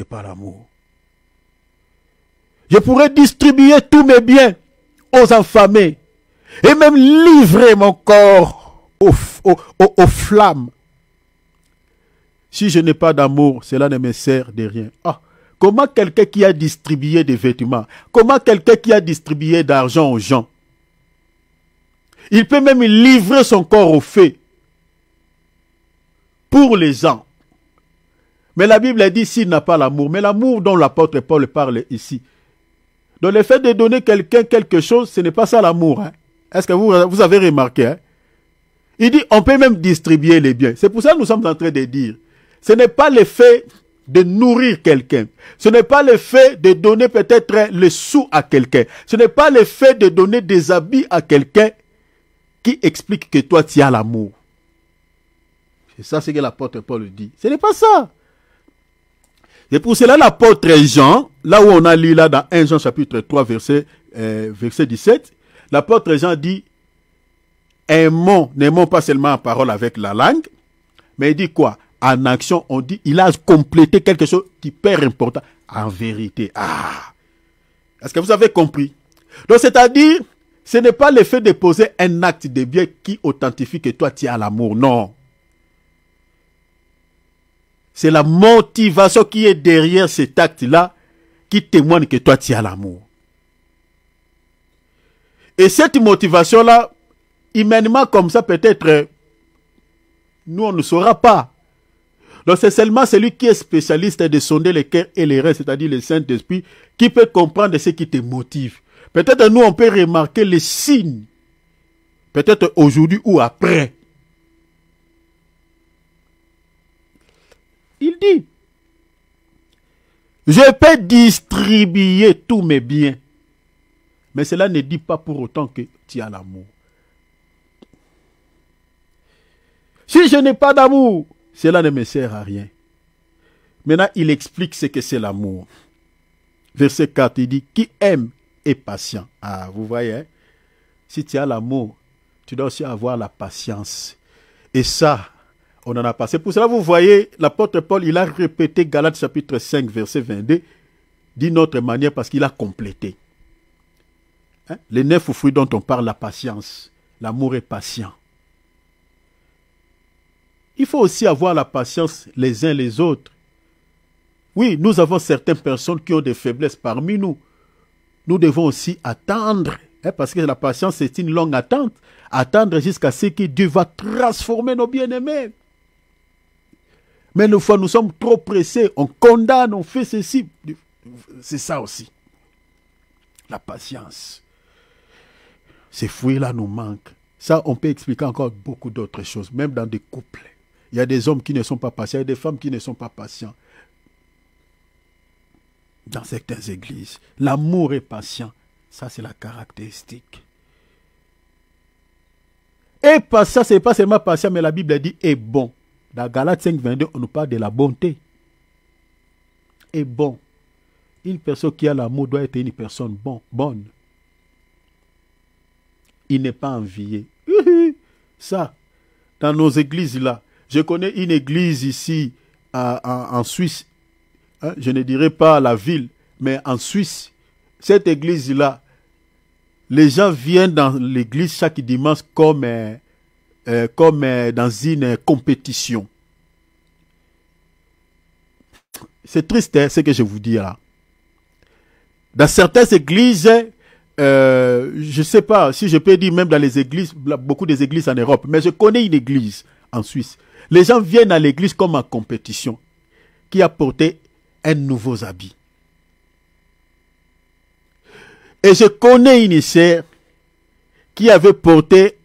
n'est pas l'amour. Je pourrais distribuer tous mes biens aux affamés et même livrer mon corps aux flammes. Si je n'ai pas d'amour, cela ne me sert de rien. Ah, comment quelqu'un qui a distribué des vêtements, comment quelqu'un qui a distribué d'argent aux gens, il peut même livrer son corps au feu pour les gens. Mais la Bible a dit s'il n'a pas l'amour. Mais l'amour dont l'apôtre Paul parle ici. Donc le fait de donner quelqu'un quelque chose, ce n'est pas ça l'amour. Hein? Est-ce que vous avez remarqué? Hein? Il dit on peut même distribuer les biens. C'est pour ça que nous sommes en train de dire. Ce n'est pas le fait de nourrir quelqu'un. Ce n'est pas le fait de donner peut-être le sou à quelqu'un. Ce n'est pas le fait de donner des habits à quelqu'un qui explique que toi tu as l'amour. C'est ça ce que l'apôtre Paul dit. Ce n'est pas ça. C'est pour cela l'apôtre Jean, là où on a lu là dans 1 Jean chapitre 3 verset 17, l'apôtre Jean dit n'aimons pas seulement en parole avec la langue, mais il dit quoi? En action, on dit il a complété quelque chose qui perd important. En vérité. Ah! Est-ce que vous avez compris? Donc c'est-à-dire, ce n'est pas le fait de poser un acte de bien qui authentifie que toi tu as l'amour. Non. C'est la motivation qui est derrière cet acte-là qui témoigne que toi, tu as l'amour. Et cette motivation-là, humainement comme ça, peut-être, nous, on ne saura pas. Donc, c'est seulement celui qui est spécialiste de sonder les cœurs et les reins, c'est-à-dire le Saint-Esprit, qui peut comprendre ce qui te motive. Peut-être, nous, on peut remarquer les signes. Peut-être aujourd'hui ou après. Il dit, je peux distribuer tous mes biens. Mais cela ne dit pas pour autant que tu as l'amour. Si je n'ai pas d'amour, cela ne me sert à rien. Maintenant, il explique ce que c'est l'amour. Verset 4, il dit, qui aime est patient. Ah, vous voyez, hein? Si tu as l'amour, tu dois aussi avoir la patience. Et ça, on en a passé. Pour cela, vous voyez, l'apôtre Paul, il a répété Galates chapitre 5, verset 22, d'une autre manière parce qu'il a complété. Hein? Les 9 fruits dont on parle, la patience. L'amour est patient. Il faut aussi avoir la patience les uns les autres. Oui, nous avons certaines personnes qui ont des faiblesses parmi nous. Nous devons aussi attendre, hein, parce que la patience, c'est une longue attente. Attendre jusqu'à ce que Dieu va transformer nos bien-aimés. Mais une fois, nous sommes trop pressés, on condamne, on fait ceci. C'est ça aussi. La patience. Ces fruits-là nous manquent. Ça, on peut expliquer encore beaucoup d'autres choses, même dans des couples. Il y a des hommes qui ne sont pas patients, il y a des femmes qui ne sont pas patients. Dans certaines églises, l'amour est patient. Ça, c'est la caractéristique. Et patient, ce n'est pas seulement patient, mais la Bible dit est bon. Dans Galates 5, 22, on nous parle de la bonté. Et bon. Une personne qui a l'amour doit être une personne bonne. Il n'est pas envié. Ça, dans nos églises là, je connais une église ici en Suisse. Hein, je ne dirais pas la ville, mais en Suisse. Cette église là, les gens viennent dans l'église chaque dimanche comme dans une compétition. C'est triste, hein, ce que je vous dis là. Dans certaines églises, je ne sais pas si je peux dire même dans les églises, beaucoup des églises en Europe, mais je connais une église en Suisse. Les gens viennent à l'église comme en compétition, qui a porté un nouveau habit. Et je connais une sœur qui avait porté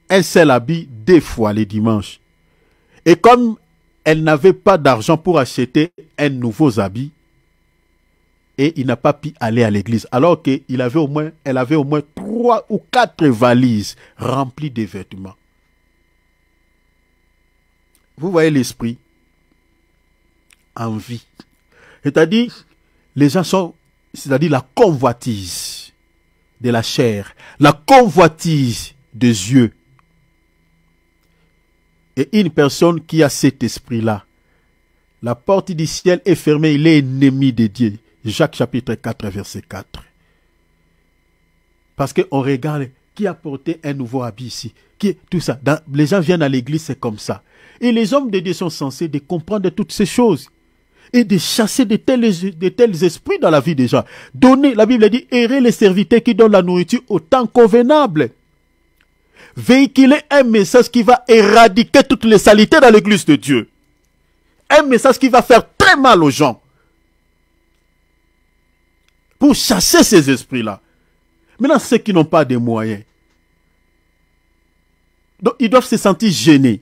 un seul habit 2 fois les dimanches. Et comme elle n'avait pas d'argent pour acheter un nouveau habit, et il n'a pas pu aller à l'église, alors qu'elle avait au moins 3 ou 4 valises remplies de vêtements. Vous voyez l'esprit? Envie. C'est-à-dire, les gens sont, c'est-à-dire la convoitise de la chair, la convoitise des yeux. Et une personne qui a cet esprit-là, La porte du ciel est fermée, il est ennemi de Dieu. Jacques chapitre 4, verset 4. Parce qu'on regarde qui a porté un nouveau habit ici. Tout ça. Les gens viennent à l'église, c'est comme ça. Et les hommes de Dieu sont censés de comprendre toutes ces choses. Et de chasser de tels esprits dans la vie des gens. Donner, la Bible dit, errer les serviteurs qui donnent la nourriture au temps convenable. Véhiculer un message qui va éradiquer toutes les saletés dans l'église de Dieu. Un message qui va faire très mal aux gens. Pour chasser ces esprits-là. Maintenant, ceux qui n'ont pas de moyens, donc ils doivent se sentir gênés.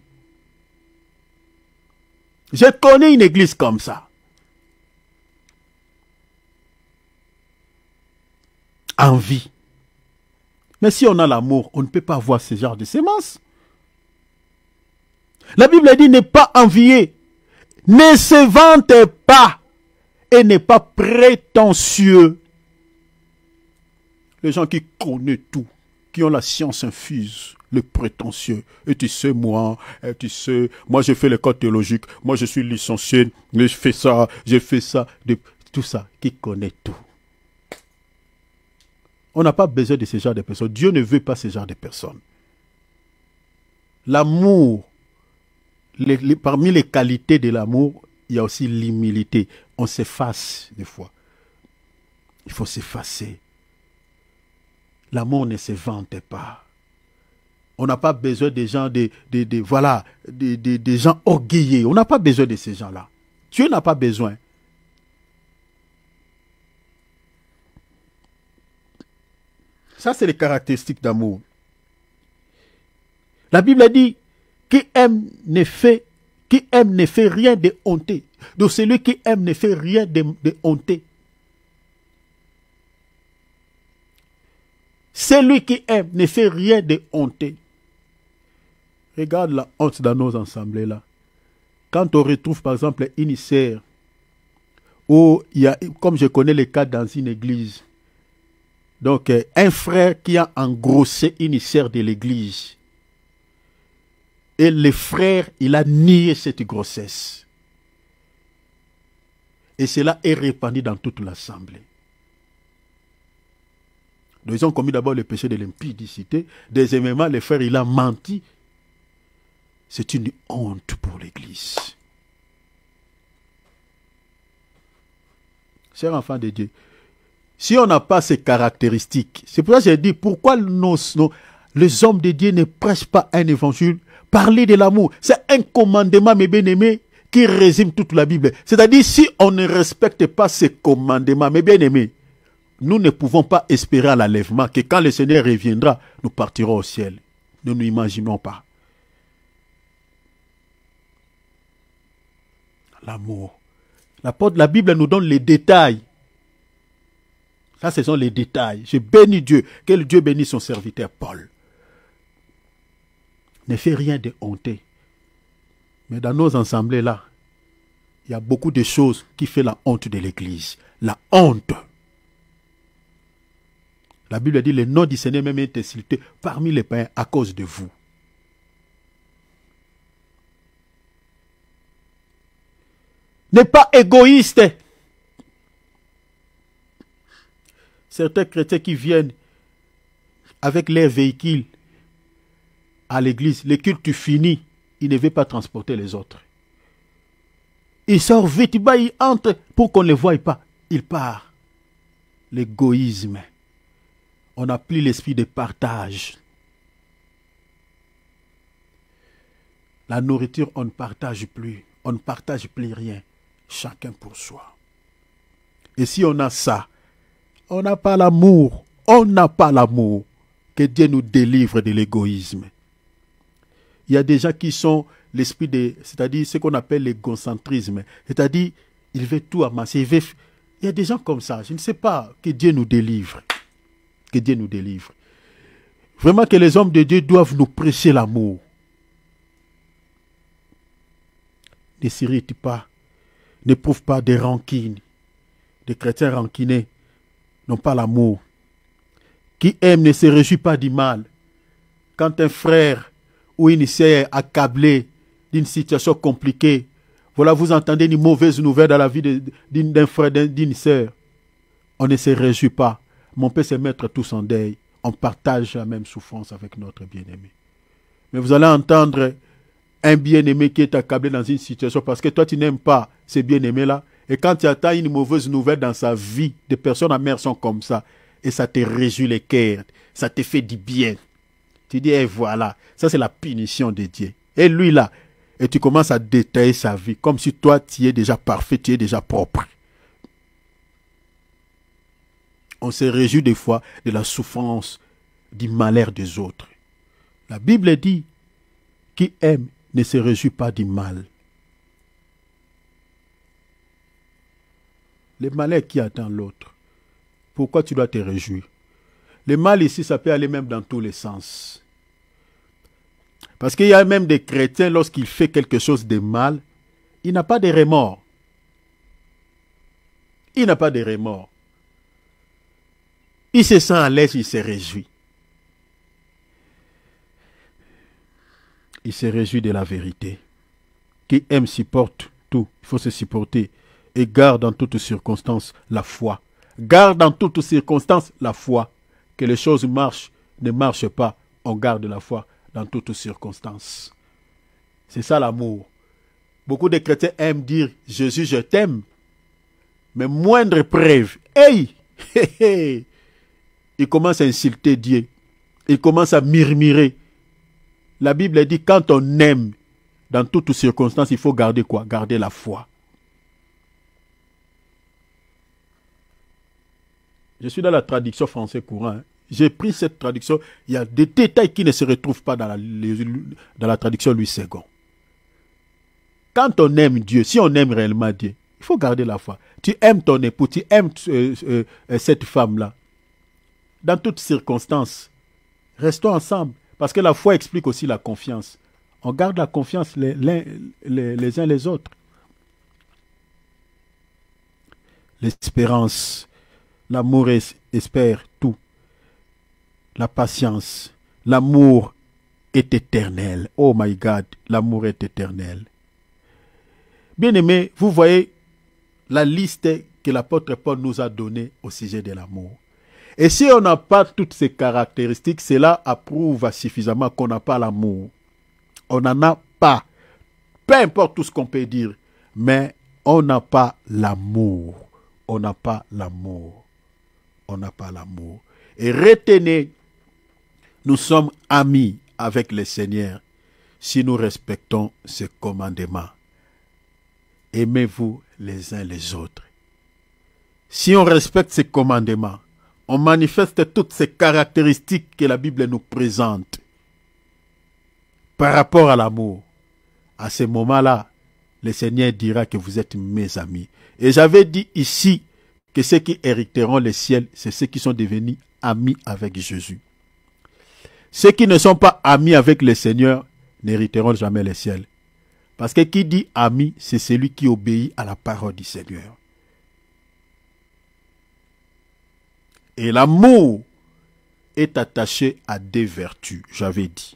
Je connais une église comme ça. Envie. Mais si on a l'amour, on ne peut pas avoir ce genre de sémence. La Bible dit ne pas envier, ne se vante pas et n'est pas prétentieux. Les gens qui connaissent tout, qui ont la science infuse, le prétentieux. Et tu sais, moi j'ai fait l'école théologique, moi je suis licencié, mais je fais ça, tout ça, qui connaît tout. On n'a pas besoin de ce genre de personnes. Dieu ne veut pas ce genre de personnes. L'amour, parmi les qualités de l'amour, il y a aussi l'humilité. On s'efface des fois. Il faut s'effacer. L'amour ne se vante pas. On n'a pas besoin des gens, des gens orgueilleux. On n'a pas besoin de ces gens-là. Dieu n'a pas besoin. Ça, c'est les caractéristiques d'amour. La Bible dit, qui aime ne fait rien de honteux. Donc celui qui aime ne fait rien de honteux. Celui qui aime ne fait rien de honteux. Regarde la honte dans nos assemblées là. Quand on retrouve par exemple une sœur, où il y a, comme je connais les cas dans une église, donc un frère qui a engrossé une sœur de l'église, et le frère, il a nié cette grossesse. Et cela est répandu dans toute l'assemblée. Donc, ils ont commis d'abord le péché de l'impudicité. Deuxièmement, le frère, il a menti. C'est une honte pour l'église. Chers enfants de Dieu, si on n'a pas ces caractéristiques, c'est pour ça que j'ai dit, pourquoi les hommes de Dieu ne prêchent pas un évangile? Parler de l'amour, c'est un commandement, mes bien-aimés, qui résume toute la Bible. C'est-à-dire, si on ne respecte pas ces commandements, mes bien-aimés, nous ne pouvons pas espérer à l'enlèvement que quand le Seigneur reviendra, nous partirons au ciel. Nous n'imaginons pas. L'amour. La Bible nous donne les détails. Ça, ce sont les détails. Je bénis Dieu. Que Dieu bénisse son serviteur Paul. Ne fait rien de honteux. Mais dans nos assemblées là, il y a beaucoup de choses qui font la honte de l'église. La honte. La Bible dit, le nom du Seigneur même est insulté parmi les païens à cause de vous. N'est pas égoïste. Certains chrétiens qui viennent avec leurs véhicules à l'église, le culte fini, ils ne veulent pas transporter les autres. Il sort vite, il entre pour qu'on ne le voie pas. Il part. L'égoïsme. On n'a plus l'esprit de partage. La nourriture, on ne partage plus. On ne partage plus rien. Chacun pour soi. Et si on a ça, on n'a pas l'amour. On n'a pas l'amour. Que Dieu nous délivre de l'égoïsme. Il y a des gens qui sont l'esprit de, c'est-à-dire ce qu'on appelle l'égocentrisme. C'est-à-dire, il veut tout amasser. Il y a des gens comme ça. Je ne sais pas. Que Dieu nous délivre. Que Dieu nous délivre. Vraiment que les hommes de Dieu doivent nous prêcher l'amour. Ne s'irrite pas. N'éprouve pas des rancines. Des chrétiens rancinés n'ont pas l'amour. Qui aime ne se réjouit pas du mal. Quand un frère ou une sœur est accablé d'une situation compliquée, Voilà, vous entendez une mauvaise nouvelle dans la vie d'un frère, d'une sœur. On ne se réjouit pas. Mais on peut se mettre tous en deuil. On partage la même souffrance avec notre bien-aimé. Mais vous allez entendre un bien-aimé qui est accablé dans une situation parce que toi, tu n'aimes pas ces bien-aimés-là. Et quand tu attends une mauvaise nouvelle dans sa vie, des personnes amères sont comme ça. Et ça te réjouit les cœurs. Ça te fait du bien. Tu dis, et voilà, ça c'est la punition de Dieu. Et lui là, et tu commences à détailler sa vie, comme si toi tu es déjà parfait, tu es déjà propre. On se réjouit des fois de la souffrance, du malheur des autres. La Bible dit, qui aime ne se réjouit pas du mal. Le malheur qui attend l'autre, pourquoi tu dois te réjouir? Le mal ici, ça peut aller même dans tous les sens. Parce qu'il y a même des chrétiens, lorsqu'il fait quelque chose de mal, il n'a pas de remords. Il n'a pas de remords. Il se sent à l'aise, il se réjouit. Il se réjouit de la vérité. Qui aime supporte tout. Il faut se supporter. Et garde en toutes circonstances la foi. Garde en toutes circonstances la foi. Que les choses marchent, ne marchent pas. On garde la foi dans toutes circonstances. C'est ça l'amour. Beaucoup de chrétiens aiment dire « Jésus, je t'aime ». Mais moindre preuve, hey, hey, hey, il commence à insulter Dieu. Il commence à murmurer. La Bible dit quand on aime, dans toutes circonstances, il faut garder quoi? Garder la foi. Je suis dans la traduction français courant. J'ai pris cette traduction. Il y a des détails qui ne se retrouvent pas dans la traduction Louis II. Quand on aime Dieu, si on aime réellement Dieu, il faut garder la foi. Tu aimes ton époux, tu aimes cette femme-là. Dans toutes circonstances, restons ensemble. Parce que la foi explique aussi la confiance. On garde la confiance les uns les autres. L'espérance, l'amour espère tout. La patience, l'amour est éternel. Oh my God, l'amour est éternel. Bien-aimés, vous voyez la liste que l'apôtre Paul nous a donnée au sujet de l'amour. Et si on n'a pas toutes ces caractéristiques, cela approuve suffisamment qu'on n'a pas l'amour. On n'en a pas. Peu importe tout ce qu'on peut dire, mais on n'a pas l'amour. On n'a pas l'amour. On n'a pas l'amour. Et retenez, nous sommes amis avec le Seigneur si nous respectons ses commandements. Aimez-vous les uns les autres. Si on respecte ses commandements, on manifeste toutes ces caractéristiques que la Bible nous présente par rapport à l'amour. À ce moment-là, le Seigneur dira que vous êtes mes amis. Et j'avais dit ici que ceux qui hériteront le ciel, c'est ceux qui sont devenus amis avec Jésus. Ceux qui ne sont pas amis avec le Seigneur n'hériteront jamais le ciel. Parce que qui dit ami, c'est celui qui obéit à la parole du Seigneur. Et l'amour est attaché à des vertus, j'avais dit.